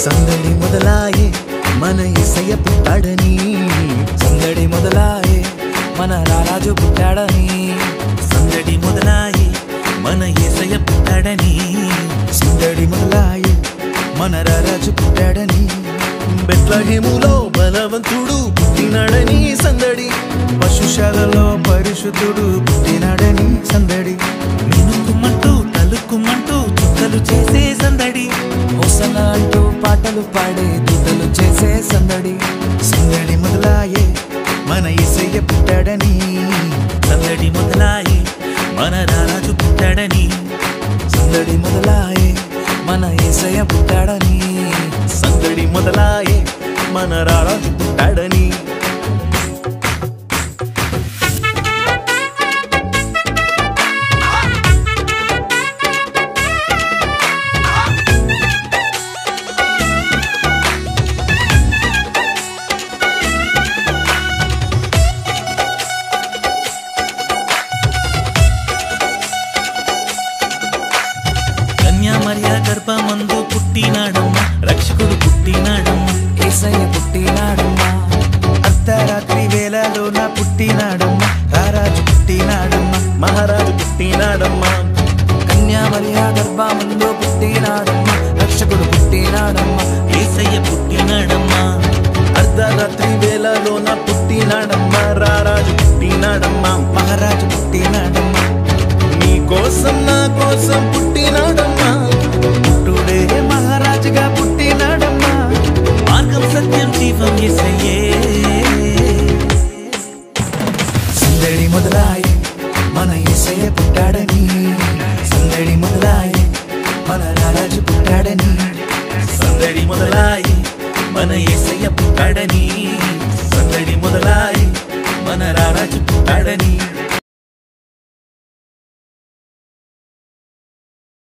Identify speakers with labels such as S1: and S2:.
S1: సందడి మొదలాయే మన యేసయ్య పుట్టాడని, సందడి మొదలాయే మన రారాజు పుట్టాడని,
S2: సందడి మొదలాయే మన యేసయ్య పుట్టాడని,
S1: సందడి మొదలాయే మన రారాజు పుట్టాడని, బెత్లెహేములో బలవంతుడు పుట్టినాడని సందడి, పశుశాలలో పరిశుద్ధుడు పుట్టినాడని సందడి,
S2: మినుకుమంటూ తలుకుమంటూ చుక్కలు చేసే సందడి,
S1: హోసన్నా అంటూ పాటలు పాడే దూతలు చేసే సందడి, సందడి మొదలాయే మన యేసయ్య పుట్టాడని,
S2: సందడి మొదలాయే మన రారాజు పుట్టాడని,
S1: సందడి మొదలాయే మన యేసయ్య పుట్టాడని, సందడి మొదలాయే మన రారాజు పుట్టాడని.
S2: మరియ గర్భమందు పుట్టినాడమ్మ, రక్షకుడు పుట్టినాడమ్మ,
S1: యేసయ్య పుట్టినాడమ్మ, అర్ధరాత్రి వేళలోన పుట్టినాడమ్మ, రారాజు పుట్టినాడమ్మ, మహారాజు పుట్టినాడమ్మ, కన్యా మరియ గర్భమందు పుట్టినాడమ్మ, రక్షకుడు పుట్టినాడమ్మ,
S2: యేసయ్య పుట్టినాడమ్మ,
S1: అర్ధరాత్రి వేళలోన పుట్టినాడమ్మ, రారాజు పుట్టినాడమ్మ, మహారాజు పుట్టినాడమ్మ, నీ కోసం నా కోసం పుట్టినాడమ్మా, పుట్టుడే మహారాజుగా పుట్టినాడమ్మా,
S2: మార్గం సత్యం జీవం యేసయ్యే.
S1: సందడి మొదలాయే మన యేసయ్య పుట్టాడని, సందడి మొదలాయే మన రారాజు పుట్టాడని,
S2: సందడి మొదలాయే మన యేసయ్య పుట్టాడని, సందడి మొదలాయే మన రారాజు పుట్టాడని.